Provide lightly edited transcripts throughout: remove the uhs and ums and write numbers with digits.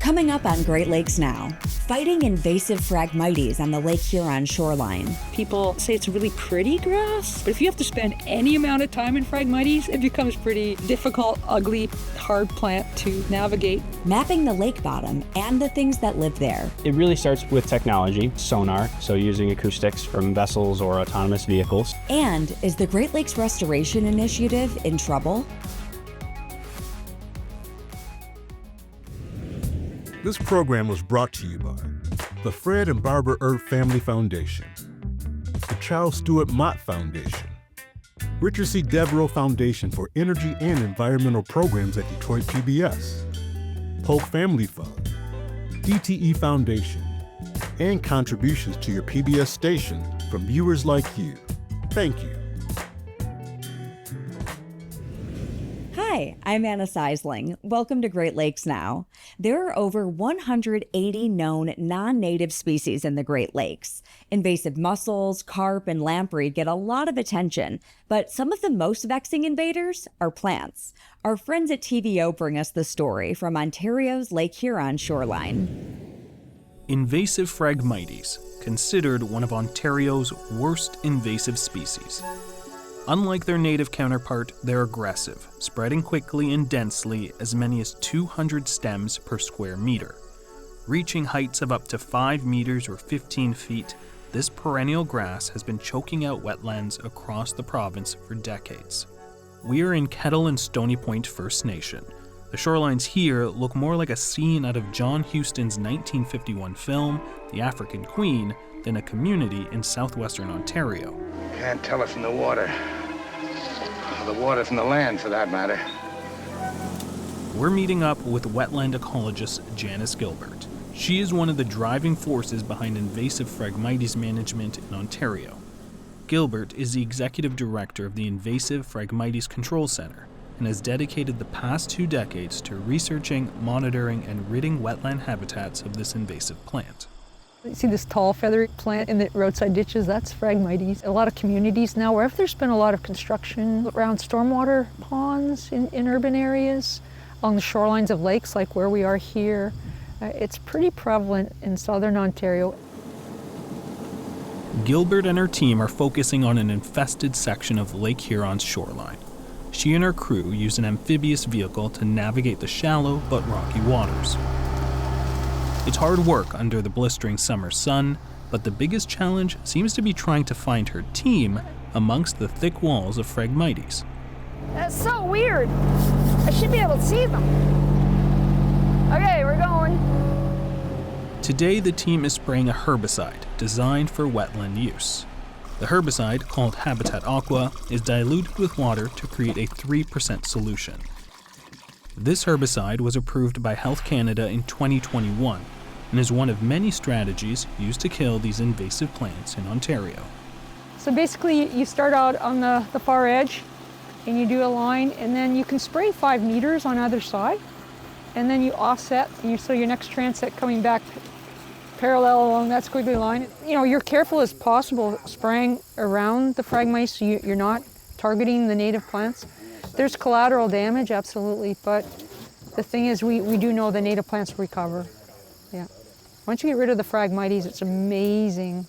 Coming up on Great Lakes Now, fighting invasive Phragmites on the Lake Huron shoreline. People say it's really pretty grass, but if you have to spend any amount of time in Phragmites, it becomes pretty difficult, ugly, hard plant to navigate. Mapping the lake bottom and the things that live there. It really starts with technology, sonar, so using acoustics from vessels or autonomous vehicles. And is the Great Lakes Restoration Initiative in trouble? This program was brought to you by the Fred and Barbara Earp Family Foundation, the Charles Stewart Mott Foundation, Richard C. Devereaux Foundation for Energy and Environmental Programs at Detroit PBS, Polk Family Fund, DTE Foundation, and contributions to your PBS station from viewers like you. Thank you. Hi, I'm Anna Seisling. Welcome to Great Lakes Now. There are over 180 known non-native species in the Great Lakes. Invasive mussels, carp, and lamprey get a lot of attention, but some of the most vexing invaders are plants. Our friends at TVO bring us the story from Ontario's Lake Huron shoreline. Invasive Phragmites, considered one of Ontario's worst invasive species. Unlike their native counterpart, they're aggressive, spreading quickly and densely as many as 200 stems per square meter. Reaching heights of up to 5 meters or 15 feet, this perennial grass has been choking out wetlands across the province for decades. We are in Kettle and Stony Point First Nation. The shorelines here look more like a scene out of John Huston's 1951 film, The African Queen, than a community in southwestern Ontario. Can't tell it from the water. Or the water from the land, for that matter. We're meeting up with wetland ecologist Janice Gilbert. She is one of the driving forces behind invasive Phragmites management in Ontario. Gilbert is the executive director of the Invasive Phragmites Control Centre and has dedicated the past 2 decades to researching, monitoring, and ridding wetland habitats of this invasive plant. You see this tall feathery plant in the roadside ditches, that's Phragmites. A lot of communities now, wherever there's been a lot of construction around stormwater ponds in urban areas, along the shorelines of lakes like where we are here, it's pretty prevalent in southern Ontario. Gilbert and her team are focusing on an infested section of Lake Huron's shoreline. She and her crew use an amphibious vehicle to navigate the shallow but rocky waters. It's hard work under the blistering summer sun, but the biggest challenge seems to be trying to find her team amongst the thick walls of Phragmites. That's so weird. I should be able to see them. Okay, we're going. Today, the team is spraying a herbicide designed for wetland use. The herbicide, called Habitat Aqua, is diluted with water to create a 3% solution. This herbicide was approved by Health Canada in 2021 and is one of many strategies used to kill these invasive plants in Ontario. So basically you start out on the far edge and you do a line, and then you can spray 5 meters on either side, and then you offset, so your next transect coming back parallel along that squiggly line. You're careful as possible spraying around the Phragmites so you're not targeting the native plants. There's collateral damage, absolutely, but the thing is we do know the native plants recover. Yeah. Once you get rid of the Phragmites, it's amazing,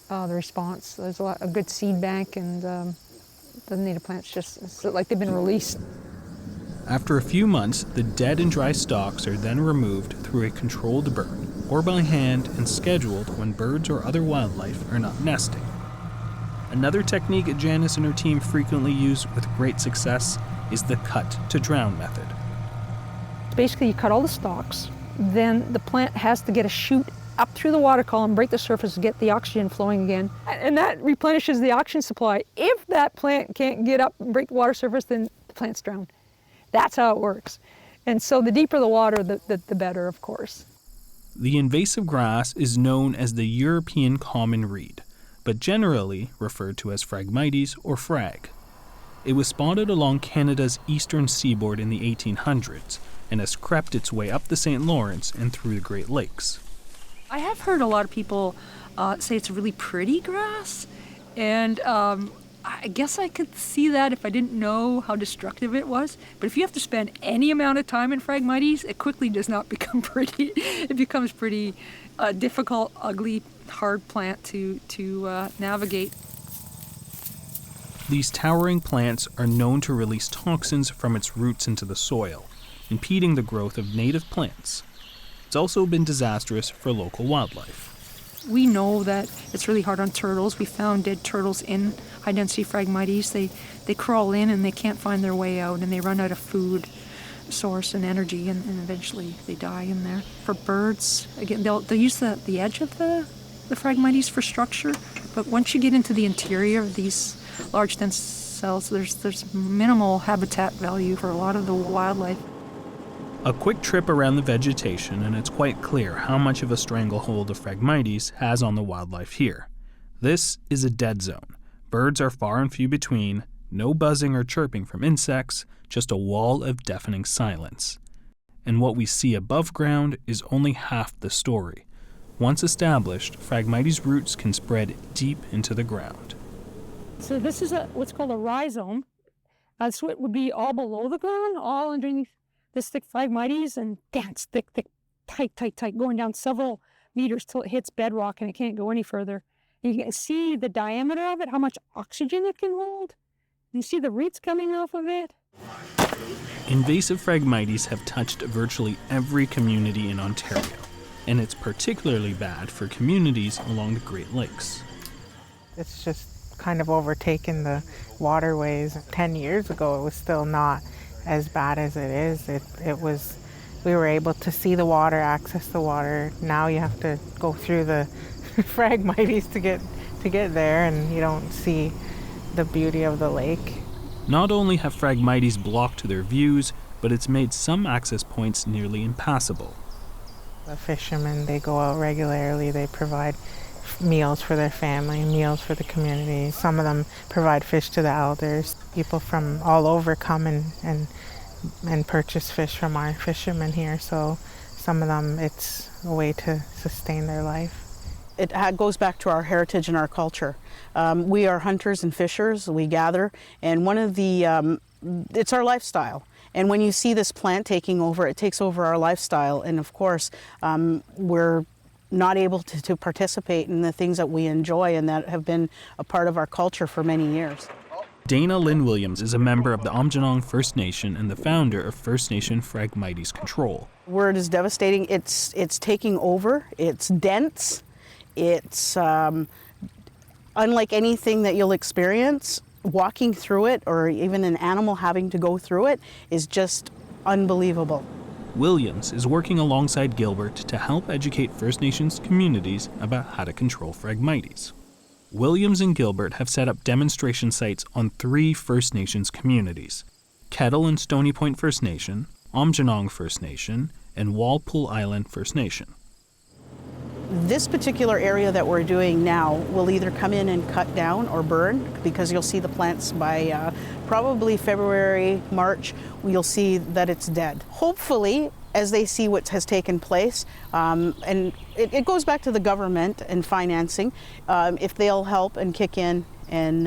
the response. There's a good seed bank, and the native plants it's like they've been released. After a few months, the dead and dry stalks are then removed through a controlled burn, or by hand and scheduled when birds or other wildlife are not nesting. Another technique Janice and her team frequently use with great success is the cut-to-drown method. Basically, you cut all the stalks, then the plant has to get a shoot up through the water column, break the surface, get the oxygen flowing again, and that replenishes the oxygen supply. If that plant can't get up and break the water surface, then the plant's drowned. That's how it works. And so the deeper the water, the better, of course. The invasive grass is known as the European common reed, but generally referred to as Phragmites or Phrag. It was spotted along Canada's eastern seaboard in the 1800s and has crept its way up the St. Lawrence and through the Great Lakes. I have heard a lot of people say it's a really pretty grass, and I guess I could see that if I didn't know how destructive it was. But if you have to spend any amount of time in Phragmites, it quickly does not become pretty. It becomes pretty difficult, ugly, hard plant to navigate. These towering plants are known to release toxins from its roots into the soil, impeding the growth of native plants. It's also been disastrous for local wildlife. We know that it's really hard on turtles. We found dead turtles in high-density Phragmites. They crawl in and they can't find their way out, and they run out of food source and energy, and eventually they die in there. For birds, again, they'll use the edge of the Phragmites for structure, but once you get into the interior of these large dense cells, there's minimal habitat value for a lot of the wildlife. A quick trip around the vegetation, and it's quite clear how much of a stranglehold the Phragmites has on the wildlife here. This is a dead zone. Birds are far and few between, no buzzing or chirping from insects, just a wall of deafening silence. And what we see above ground is only half the story. Once established, Phragmites roots can spread deep into the ground. So this is what's called a rhizome. So it would be all below the ground, all underneath this thick Phragmites, and dense, thick, tight, going down several meters till it hits bedrock and it can't go any further. You can see the diameter of it, how much oxygen it can hold. You see the roots coming off of it. Invasive Phragmites have touched virtually every community in Ontario, and it's particularly bad for communities along the Great Lakes. It's just kind of overtaken the waterways. 10 years ago, it was still not as bad as it is. We were able to see the water, access the water. Now you have to go through the Phragmites to get there, and you don't see the beauty of the lake. Not only have Phragmites blocked their views, but it's made some access points nearly impassable. The fishermen, they go out regularly. They provide meals for their family, meals for the community. Some of them provide fish to the elders. People from all over come and purchase fish from our fishermen here. So some of them, it's a way to sustain their life. It goes back to our heritage and our culture. We are hunters and fishers. We gather, and one of the it's our lifestyle. And when you see this plant taking over, it takes over our lifestyle. And of course, we're not able to participate in the things that we enjoy and that have been a part of our culture for many years. Dana Lynn Williams is a member of the Aamjiwnaang First Nation and the founder of First Nation Phragmites Control. Word is devastating. It's taking over. It's dense. It's unlike anything that you'll experience. Walking through it, or even an animal having to go through it, is just unbelievable. Williams is working alongside Gilbert to help educate First Nations communities about how to control Phragmites. Williams and Gilbert have set up demonstration sites on 3 First Nations communities: Kettle and Stony Point First Nation, Aamjiwnaang First Nation, and Walpole Island First Nation. This particular area that we're doing now will either come in and cut down or burn, because you'll see the plants by probably February, March, you'll see that it's dead. Hopefully, as they see what has taken place, and it goes back to the government and financing, if they'll help and kick in and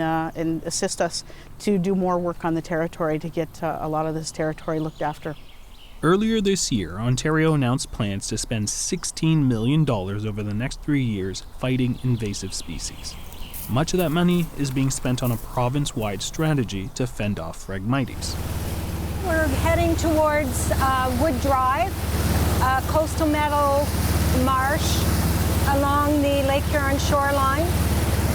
assist us to do more work on the territory to get a lot of this territory looked after. Earlier this year, Ontario announced plans to spend $16 million over the next 3 years fighting invasive species. Much of that money is being spent on a province-wide strategy to fend off Phragmites. We're heading towards Wood Drive, Coastal Meadow Marsh along the Lake Huron shoreline.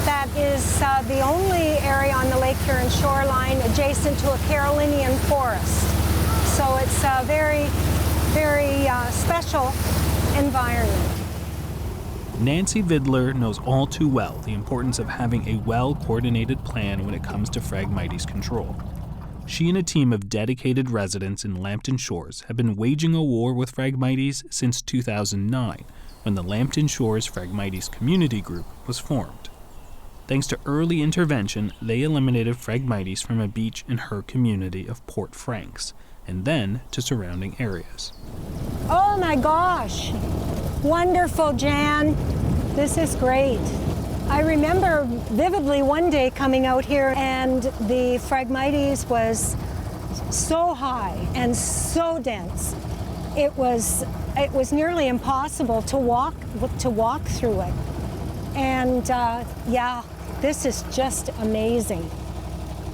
That is the only area on the Lake Huron shoreline adjacent to a Carolinian forest. So it's a very, very special environment. Nancy Vidler knows all too well the importance of having a well-coordinated plan when it comes to Phragmites control. She and a team of dedicated residents in Lambton Shores have been waging a war with Phragmites since 2009, when the Lambton Shores Phragmites Community Group was formed. Thanks to early intervention, they eliminated Phragmites from a beach in her community of Port Franks, and then to surrounding areas. Oh my gosh! Wonderful, Jan. This is great. I remember vividly one day coming out here and the Phragmites was so high and so dense. It was nearly impossible to walk through it. And yeah, this is just amazing.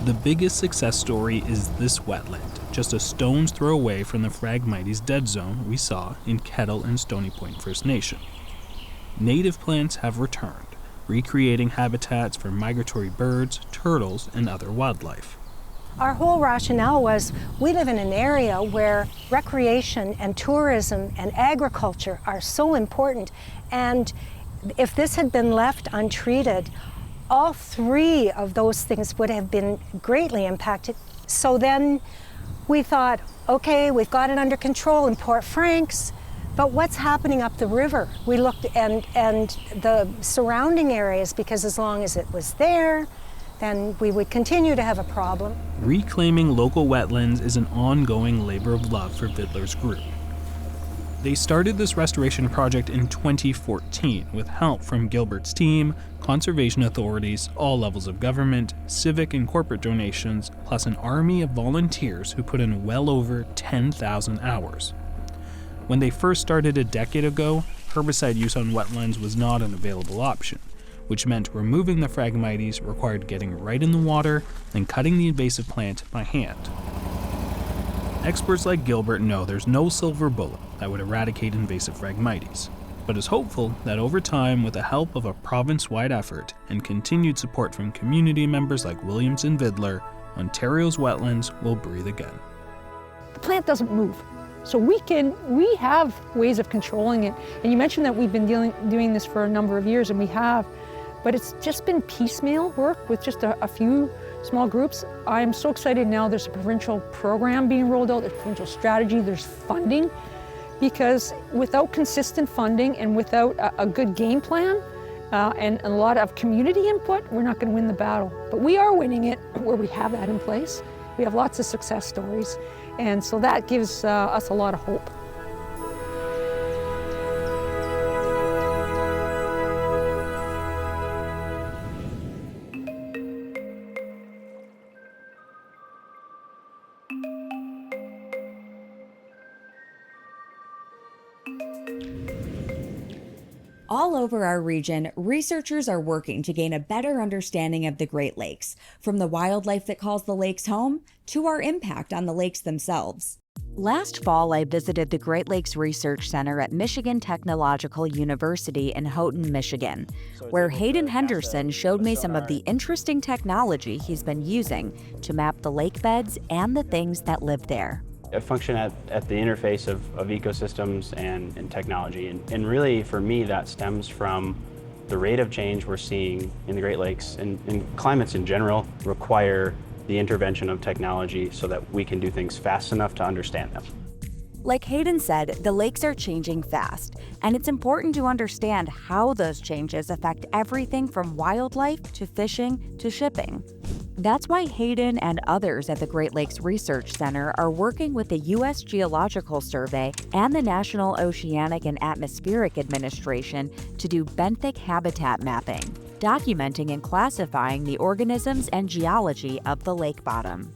The biggest success story is this wetland, just a stone's throw away from the Phragmites dead zone we saw in Kettle and Stony Point First Nation. Native plants have returned, recreating habitats for migratory birds, turtles, and other wildlife. Our whole rationale was we live in an area where recreation and tourism and agriculture are so important, and if this had been left untreated, all three of those things would have been greatly impacted. So then we thought, okay, we've got it under control in Port Franks, but what's happening up the river? We looked and the surrounding areas, because as long as it was there, then we would continue to have a problem. Reclaiming local wetlands is an ongoing labor of love for Vidler's group. They started this restoration project in 2014 with help from Gilbert's team, conservation authorities, all levels of government, civic and corporate donations, plus an army of volunteers who put in well over 10,000 hours. When they first started a decade ago, herbicide use on wetlands was not an available option, which meant removing the Phragmites required getting right in the water and cutting the invasive plant by hand. Experts like Gilbert know there's no silver bullet that would eradicate invasive Phragmites, but is hopeful that over time, with the help of a province-wide effort and continued support from community members like Williams and Vidler, Ontario's wetlands will breathe again. The plant doesn't move. So we have ways of controlling it. And you mentioned that we've been doing this for a number of years, and we have, but it's just been piecemeal work with just a few small groups. I'm so excited now there's a provincial program being rolled out, there's a provincial strategy, there's funding, because without consistent funding and without a good game plan and a lot of community input, we're not going to win the battle. But we are winning it where we have that in place. We have lots of success stories, and so that gives us a lot of hope. All over our region, researchers are working to gain a better understanding of the Great Lakes, from the wildlife that calls the lakes home to our impact on the lakes themselves. Last fall, I visited the Great Lakes Research Center at Michigan Technological University in Houghton, Michigan, where Hayden Henderson showed me some of the interesting technology he's been using to map the lake beds and the things that live there. I function at the interface of ecosystems and technology. And really, for me, that stems from the rate of change we're seeing in the Great Lakes and climates in general require the intervention of technology so that we can do things fast enough to understand them. Like Hayden said, the lakes are changing fast, and it's important to understand how those changes affect everything from wildlife to fishing to shipping. That's why Hayden and others at the Great Lakes Research Center are working with the U.S. Geological Survey and the National Oceanic and Atmospheric Administration to do benthic habitat mapping, documenting and classifying the organisms and geology of the lake bottom.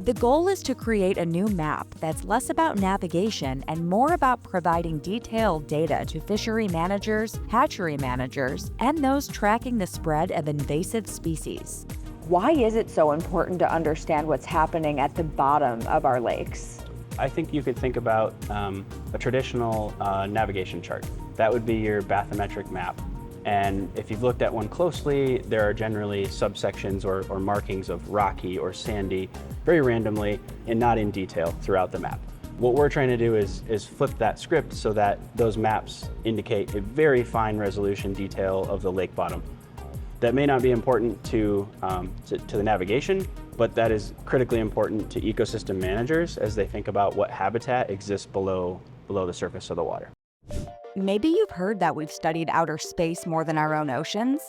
The goal is to create a new map that's less about navigation and more about providing detailed data to fishery managers, hatchery managers, and those tracking the spread of invasive species. Why is it so important to understand what's happening at the bottom of our lakes? I think you could think about a traditional navigation chart. That would be your bathymetric map. And if you've looked at one closely, there are generally subsections or markings of rocky or sandy, very randomly and not in detail throughout the map. What we're trying to do is flip that script so that those maps indicate a very fine resolution detail of the lake bottom. That may not be important to the navigation, but that is critically important to ecosystem managers as they think about what habitat exists below the surface of the water. Maybe you've heard that we've studied outer space more than our own oceans.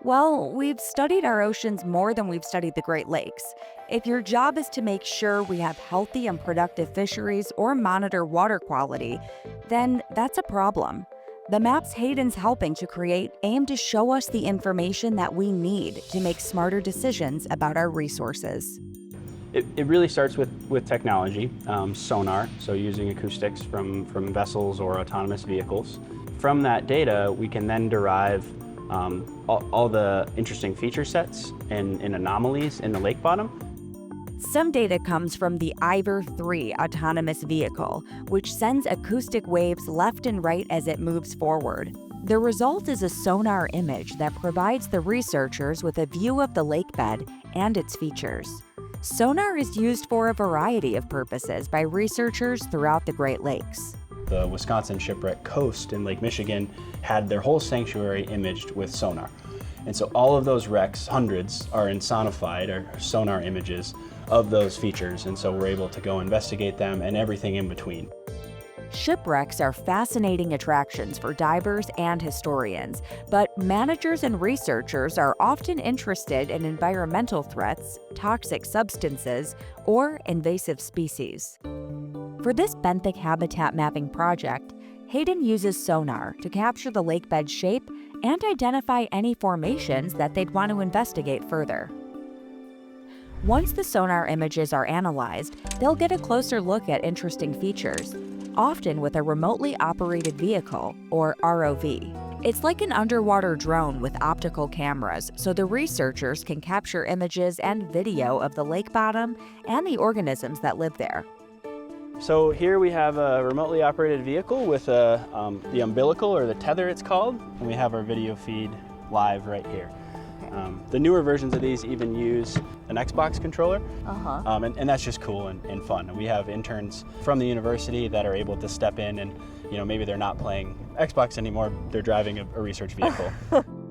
Well, we've studied our oceans more than we've studied the Great Lakes. If your job is to make sure we have healthy and productive fisheries or monitor water quality, then that's a problem. The maps Hayden's helping to create aim to show us the information that we need to make smarter decisions about our resources. It really starts with technology, sonar, so using acoustics from vessels or autonomous vehicles. From that data, we can then derive all the interesting feature sets and anomalies in the lake bottom. Some data comes from the Ivor 3 autonomous vehicle, which sends acoustic waves left and right as it moves forward. The result is a sonar image that provides the researchers with a view of the lake bed and its features. Sonar is used for a variety of purposes by researchers throughout the Great Lakes. The Wisconsin Shipwreck Coast in Lake Michigan had their whole sanctuary imaged with sonar. And so all of those wrecks, hundreds, are insonified, or sonar images of those features. And so we're able to go investigate them and everything in between. Shipwrecks are fascinating attractions for divers and historians, but managers and researchers are often interested in environmental threats, toxic substances, or invasive species. For this benthic habitat mapping project, Hayden uses sonar to capture the lake bed shape and identify any formations that they'd want to investigate further. Once the sonar images are analyzed, they'll get a closer look at interesting features, often with a remotely operated vehicle, or ROV. It's like an underwater drone with optical cameras, so the researchers can capture images and video of the lake bottom and the organisms that live there. So here we have a remotely operated vehicle with the umbilical, or the tether it's called, and we have our video feed live right here. The newer versions of these even use an Xbox controller, and that's just cool and fun. And we have interns from the university that are able to step in and, maybe they're not playing Xbox anymore, they're driving a research vehicle.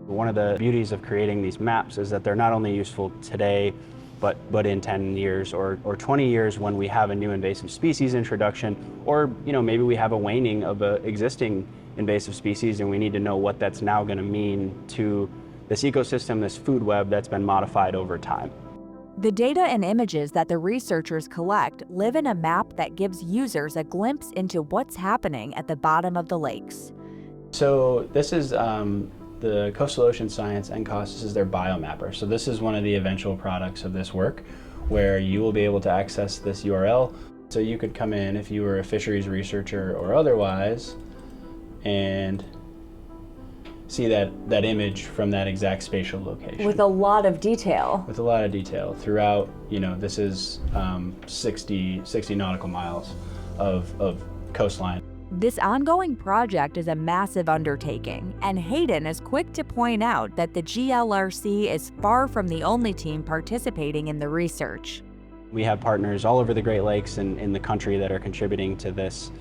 One of the beauties of creating these maps is that they're not only useful today, but in 10 years or 20 years when we have a new invasive species introduction, or maybe we have a waning of an existing invasive species and we need to know what that's now going to mean to this ecosystem, this food web that's been modified over time. The data and images that the researchers collect live in a map that gives users a glimpse into what's happening at the bottom of the lakes. So this is the Coastal Ocean Science, NCOS, this is their biomapper. So this is one of the eventual products of this work, where you will be able to access this URL. So you could come in if you were a fisheries researcher or otherwise, and see that image from that exact spatial location. With a lot of detail. With a lot of detail throughout, this is 60 nautical miles of coastline. This ongoing project is a massive undertaking, and Hayden is quick to point out that the GLRC is far from the only team participating in the research. We have partners all over the Great Lakes and in the country that are contributing to this.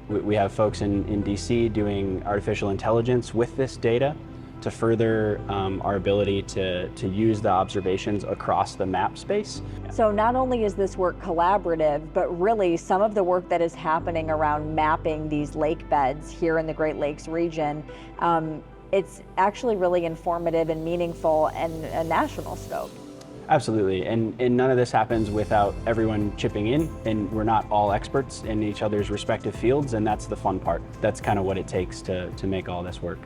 We have folks in DC doing artificial intelligence with this data to further our ability to use the observations across the map space. So not only is this work collaborative, but really some of the work that is happening around mapping these lake beds here in the Great Lakes region, it's actually really informative and meaningful and a national scope. Absolutely, and none of this happens without everyone chipping in, and we're not all experts in each other's respective fields, and that's the fun part. That's kind of what it takes to make all this work.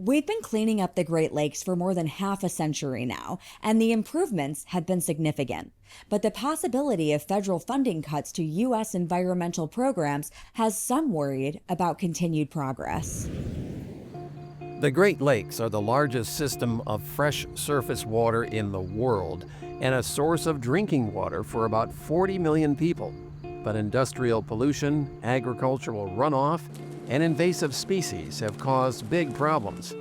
We've been cleaning up the Great Lakes for more than half a century now, and the improvements have been significant. But the possibility of federal funding cuts to U.S. environmental programs has some worried about continued progress. The Great Lakes are the largest system of fresh surface water in the world and a source of drinking water for about 40 million people. But industrial pollution, agricultural runoff, and invasive species have caused big problems.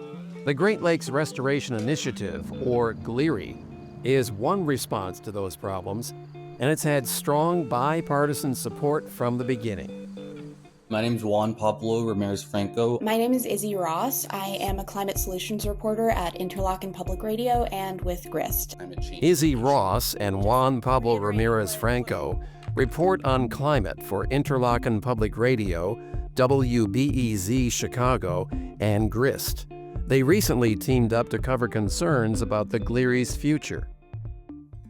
The Great Lakes Restoration Initiative, or GLERI, is one response to those problems, and it's had strong bipartisan support from the beginning. My name is Juan Pablo Ramirez Franco. My name is Izzy Ross. I am a climate solutions reporter at Interlochen Public Radio and with GRIST. Izzy Ross and Juan Pablo Ramirez Franco report on climate for Interlochen Public Radio, WBEZ Chicago, and GRIST. They recently teamed up to cover concerns about the Gleery's future.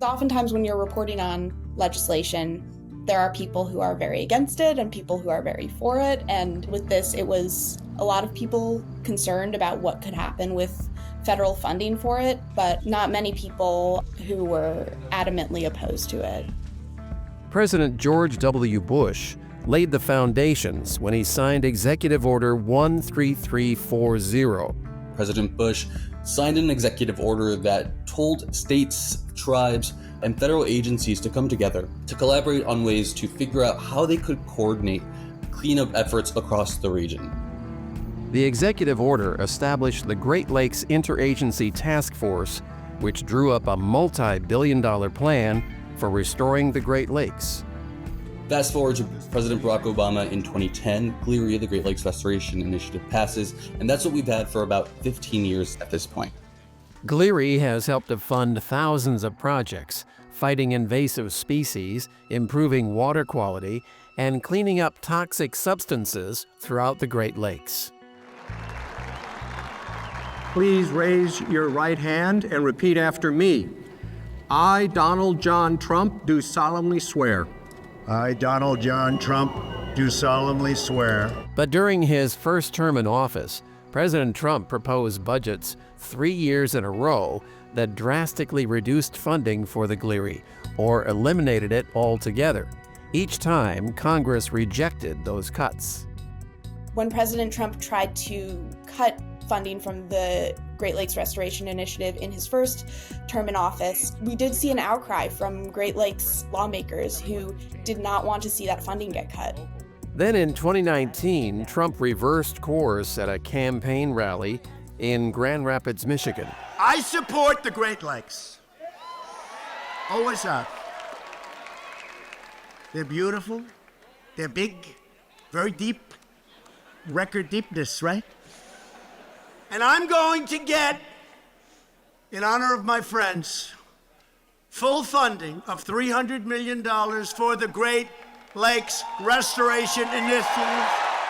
Oftentimes when you're reporting on legislation, there are people who are very against it and people who are very for it. And with this, it was a lot of people concerned about what could happen with federal funding for it, but not many people who were adamantly opposed to it. President George W. Bush laid the foundations when he signed Executive Order 13340. President Bush signed an executive order that told states, tribes, and federal agencies to come together to collaborate on ways to figure out how they could coordinate cleanup efforts across the region. The executive order established the Great Lakes Interagency Task Force, which drew up a multi-billion-dollar plan for restoring the Great Lakes. Fast forward to President Barack Obama in 2010, GLERI, the Great Lakes Restoration Initiative, passes, and that's what we've had for about 15 years at this point. GLERI has helped to fund thousands of projects, fighting invasive species, improving water quality, and cleaning up toxic substances throughout the Great Lakes. Please raise your right hand and repeat after me. I, Donald John Trump, do solemnly swear. I, Donald John Trump, do solemnly swear. But during his first term in office, President Trump proposed budgets 3 years in a row that drastically reduced funding for the GLERI or eliminated it altogether. Each time, Congress rejected those cuts. When President Trump tried to cut funding from the Great Lakes Restoration Initiative in his first term in office, we did see an outcry from Great Lakes lawmakers who did not want to see that funding get cut. Then in 2019, Trump reversed course at a campaign rally in Grand Rapids, Michigan. I support the Great Lakes. Always have. They're beautiful. They're big, very deep. Record deepness, right? And I'm going to get, in honor of my friends, full funding of $300 million for the Great Lakes Restoration Initiative.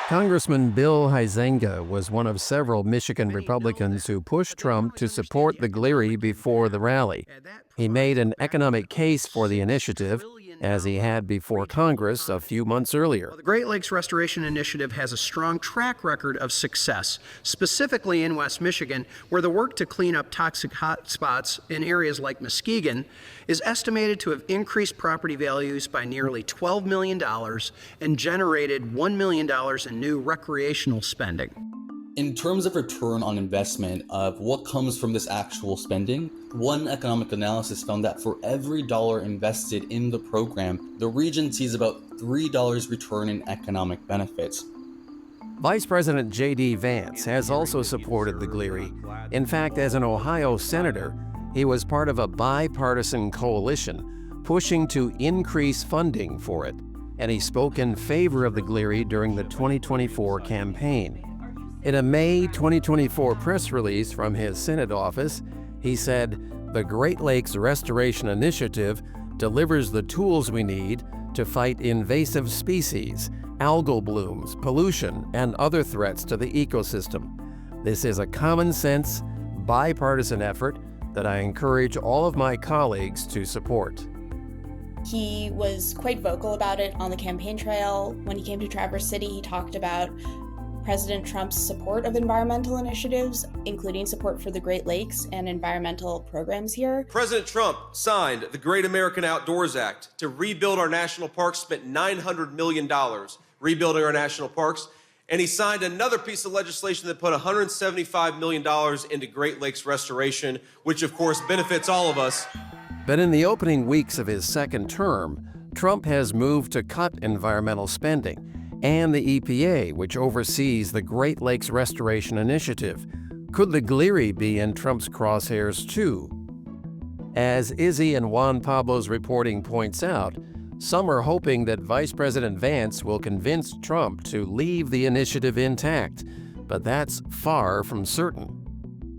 Congressman Bill Huizenga was one of several Michigan Republicans who pushed Trump to support the GLERI before the rally. He made an economic case for the initiative, as he had before Congress a few months earlier. The Great Lakes Restoration Initiative has a strong track record of success, specifically in West Michigan, where the work to clean up toxic hotspots in areas like Muskegon is estimated to have increased property values by nearly $12 million and generated $1 million in new recreational spending. In terms of return on investment of what comes from this actual spending, one economic analysis found that for every dollar invested in the program, the region sees about $3 return in economic benefits. Vice President J.D. Vance has also supported the GLERI. In fact, as an Ohio senator, he was part of a bipartisan coalition pushing to increase funding for it, and he spoke in favor of the GLERI during the 2024 campaign. In a May 2024 press release from his Senate office, he said, "The Great Lakes Restoration Initiative delivers the tools we need to fight invasive species, algal blooms, pollution, and other threats to the ecosystem. This is a common-sense, bipartisan effort that I encourage all of my colleagues to support." He was quite vocal about it on the campaign trail. When he came to Traverse City, he talked about President Trump's support of environmental initiatives, including support for the Great Lakes and environmental programs here. President Trump signed the Great American Outdoors Act to rebuild our national parks, spent $900 million rebuilding our national parks, and he signed another piece of legislation that put $175 million into Great Lakes restoration, which of course benefits all of us. But in the opening weeks of his second term, Trump has moved to cut environmental spending, and the EPA, which oversees the Great Lakes Restoration Initiative. Could the GLERI be in Trump's crosshairs too? As Izzy and Juan Pablo's reporting points out, some are hoping that Vice President Vance will convince Trump to leave the initiative intact, but that's far from certain.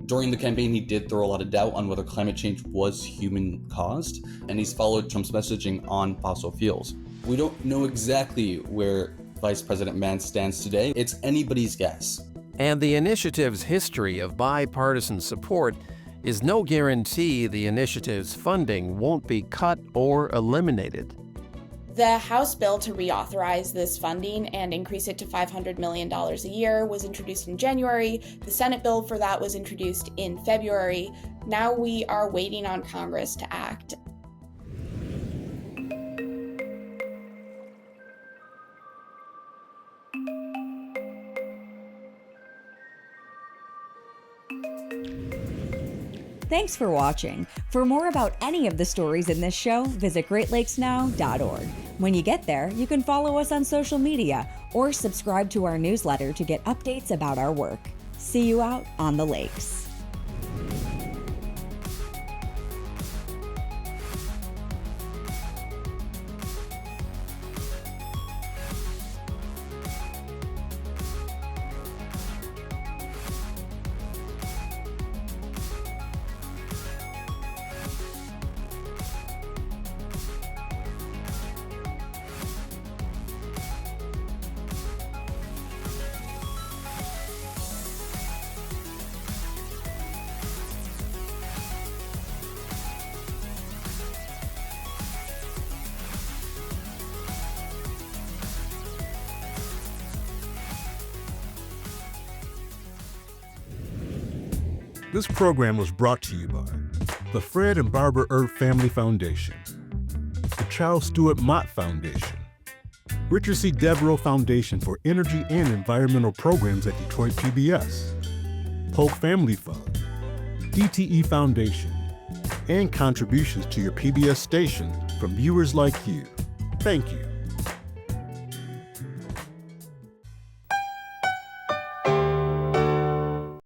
During the campaign, he did throw a lot of doubt on whether climate change was human-caused, and he's followed Trump's messaging on fossil fuels. We don't know exactly where Vice President Mance stands today, it's anybody's guess. And the initiative's history of bipartisan support is no guarantee the initiative's funding won't be cut or eliminated. The House bill to reauthorize this funding and increase it to $500 million a year was introduced in January. The Senate bill for that was introduced in February. Now we are waiting on Congress to act. Thanks for watching. For more about any of the stories in this show, visit greatlakesnow.org. When you get there, you can follow us on social media or subscribe to our newsletter to get updates about our work. See you out on the lakes. This program was brought to you by the Fred and Barbara Earp Family Foundation, the Charles Stewart Mott Foundation, Richard C. Devereaux Foundation for Energy and Environmental Programs at Detroit PBS, Polk Family Fund, DTE Foundation, and contributions to your PBS station from viewers like you. Thank you.